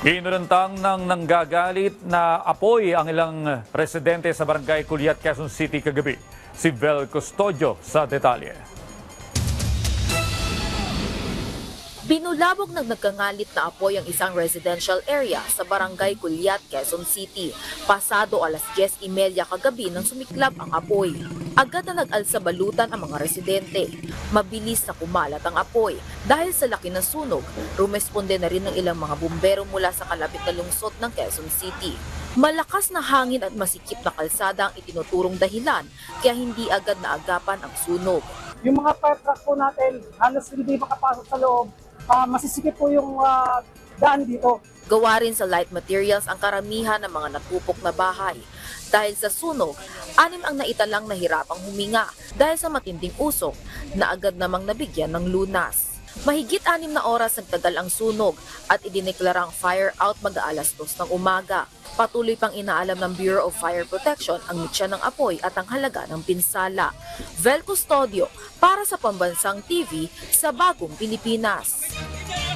Inurantang ng nanggagalit na apoy ang ilang residente sa barangay Culiat, Quezon City kagabi. Si Vel Custodio sa detalye. Binulabog ng nagkangalit na apoy ang isang residential area sa barangay Culiat, Quezon City. Pasado alas 10:30 kagabi nang sumiklab ang apoy. Agad na nag-alsa balutan ang mga residente. Mabilis na kumalat ang apoy. Dahil sa laki ng sunog, rumesponde na rin ng ilang mga bumbero mula sa kalapit na lungsod ng Quezon City. Malakas na hangin at masikip na kalsada ang itinuturong dahilan, kaya hindi agad naagapan ang sunog. Yung mga fire truck po natin, halos hindi makapasok sa loob. Masisikip po yung daan dito. Gawa rin sa light materials ang karamihan ng mga natupok na bahay. Dahil sa sunog, 6 ang naitalang nahirapang huminga dahil sa matinding usok na agad namang nabigyan ng lunas. Mahigit 6 na oras nagtagal ang sunog at idineklarang fire out mag-aalas 2 ng umaga. Patuloy pang inaalam ng Bureau of Fire Protection ang mitya ng apoy at ang halaga ng pinsala. Vel Custodio para sa Pambansang TV sa Bagong Pilipinas.